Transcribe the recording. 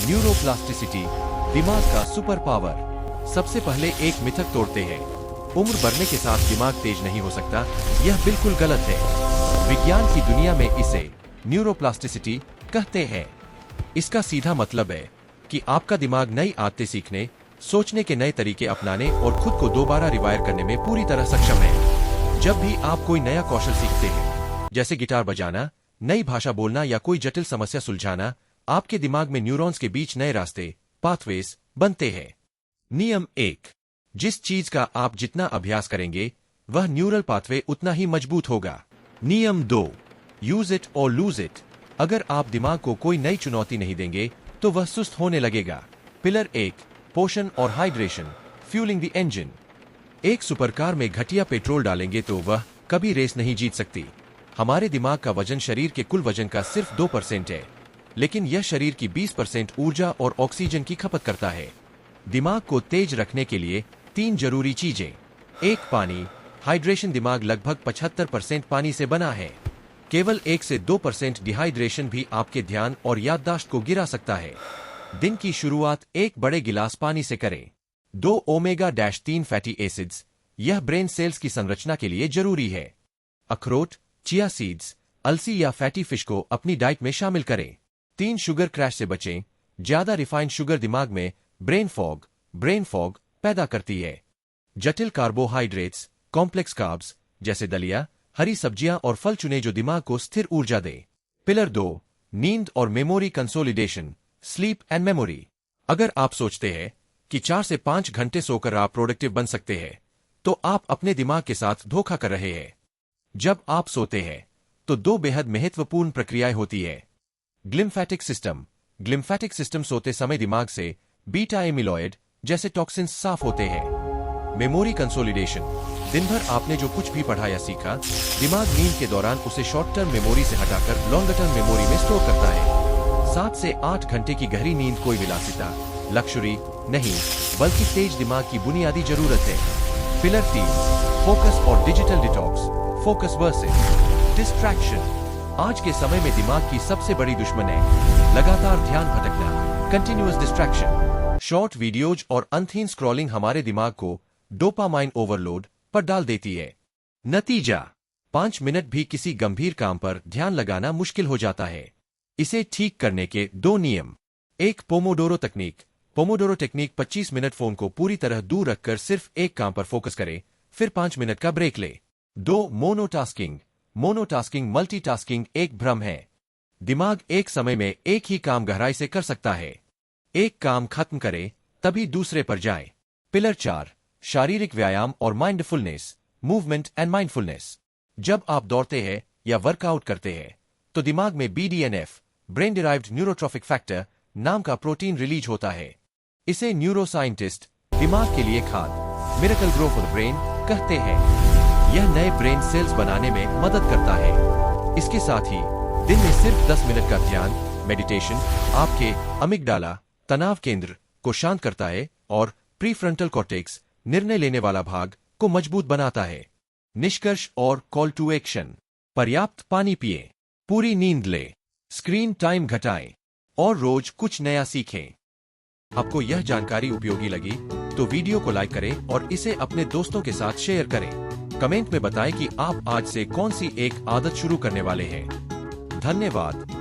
Neuroplasticity, दिमाग का super power. सबसे पहले एक मिथक तोड़ते हैं। उम्र बढ़ने के साथ दिमाग तेज नहीं हो सकता। यह बिल्कुल गलत है। विज्ञान की दुनिया में इसे न्यूरोप्लास्टिसिटी कहते हैं। इसका सीधा मतलब है कि आपका दिमाग नई आदतें सीखने, सोचने के नए तरीके अपनाने और खुद को दोबारा रिवायर करने में पूरी तरह सक्षम है। जब भी आप कोई नया कौशल सीखते हैं, जैसे गिटार बजाना, नई भाषा बोलना या कोई जटिल समस्या सुलझाना, आपके दिमाग में न्यूरॉन्स के बीच नए रास्ते, पाथवेज बनते हैं। नियम 1, जिस चीज का आप जितना अभ्यास करेंगे, वह न्यूरल पाथवे उतना ही मजबूत होगा। नियम 2, यूज इट और लूज इट। अगर आप दिमाग को कोई नई चुनौती नहीं देंगे, तो वह सुस्त होने लगेगा। पिलर 1, पोषण और हाइड्रेशन, फ्यूलिंग द इंजन। एक सुपरकार में घटिया पेट्रोल डालेंगे तो वह कभी रेस नहीं जीत सकती। हमारे दिमाग का वजन शरीर के कुल वजन का सिर्फ 2% है, लेकिन यह शरीर की 20% ऊर्जा और ऑक्सीजन की खपत करता है। दिमाग को तेज रखने के लिए 3 जरूरी चीजें। 1, पानी। हाइड्रेशन। दिमाग लगभग 75% पानी से बना है। केवल 1 से 2% डिहाइड्रेशन भी आपके ध्यान और याददाश्त को गिरा सकता है। दिन की शुरुआत एक बड़े गिलास पानी से करें। 2 ओमेगा-3 फैटी एसिड्स, यह ब्रेन सेल्स की संरचना के लिए जरूरी है। अखरोट, चिया सीड्स, अलसी या फैटी फिश को अपनी डाइट में शामिल करें। 3, शुगर क्रैश से बचें। ज्यादा रिफाइंड शुगर दिमाग में ब्रेन फॉग पैदा करती है। जटिल कार्बोहाइड्रेट्स, कॉम्प्लेक्स कार्ब्स जैसे दलिया, हरी सब्जियां और फल चुनें जो दिमाग को स्थिर ऊर्जा दे। पिलर 2, नींद और memory consolidation, sleep and memory. अगर आप सोचते हैं कि 4 से 5 घंटे सोकर आप प्रोडक्टिव बन सकते हैं, तो आप अपने दिमाग के साथ धोखा कर रहे हैं। जब आप सोते हैं, तो 2 बेहद महत्वपूर्ण प्रक्रियाएं होती है। ग्लिम्फेटिक सिस्टम सोते समय दिमाग से बीटा एमिलॉयड जैसे टॉक्सिन्स साफ होते हैं। मेमोरी कंसोलिडेशन, दिन भर आपने जो कुछ भी पढ़ा या सीखा, दिमाग नींद के दौरान उसे शॉर्ट टर्म मेमोरी से हटाकर लॉन्गर टर्म मेमोरी में स्टोर करता है। 7 से 8 घंटे की गहरी नींद कोई विलासिता, लक्ष्यूरी नहीं, बल्कि तेज दिमाग की बुनियादी जरूरत है। पिलर 3, फोकस और digital detox, focus versus distraction. आज के समय में दिमाग की सबसे बड़ी दुश्मन है लगातार ध्यान भटकना, कंटिन्यूअस डिस्ट्रैक्शन। शॉर्ट वीडियोज और अंतहीन स्क्रॉलिंग हमारे दिमाग को डोपामाइन ओवरलोड पर डाल देती है। नतीजा, 5 मिनट भी किसी गंभीर काम पर ध्यान लगाना मुश्किल हो जाता है। इसे ठीक करने के 2 नियम। 1, पोमोडोरो तकनीक। पोमोडोरो टेक्निक 25 मिनट फोन को पूरी तरह दूर रखकर सिर्फ एक काम पर फोकस करे, फिर 5 मिनट का ब्रेक ले। 2, मोनोटास्किंग मल्टीटास्किंग एक भ्रम है। दिमाग एक समय में एक ही काम गहराई से कर सकता है। एक काम खत्म करे, तभी दूसरे पर जाए। पिलर 4, शारीरिक व्यायाम और माइंडफुलनेस, मूवमेंट एंड माइंडफुलनेस। जब आप दौड़ते हैं या वर्कआउट करते हैं, तो दिमाग में BDNF, brain derived neurotrophic factor नाम का प्रोटीन रिलीज होता है। इसे न्यूरोसाइंटिस्ट दिमाग के लिए खाद, मिरेकल ग्रो फॉर ब्रेन कहते हैं। यह नए ब्रेन सेल्स बनाने में मदद करता है। इसके साथ ही दिन में सिर्फ 10 मिनट का ध्यान, मेडिटेशन, आपके अमिगडाला, तनाव केंद्र को शांत करता है और प्रीफ्रंटल कॉर्टेक्स, निर्णय लेने वाला भाग को मजबूत बनाता है। निष्कर्ष और कॉल टू एक्शन। पर्याप्त पानी पिए, पूरी नींद ले, स्क्रीन टाइम घटाएं और रोज कुछ नया सीखें। आपको यह जानकारी उपयोगी लगी तो वीडियो को लाइक करें और इसे अपने दोस्तों के साथ शेयर करें। कमेंट में बताएं कि आप आज से कौन सी एक आदत शुरू करने वाले हैं। धन्यवाद।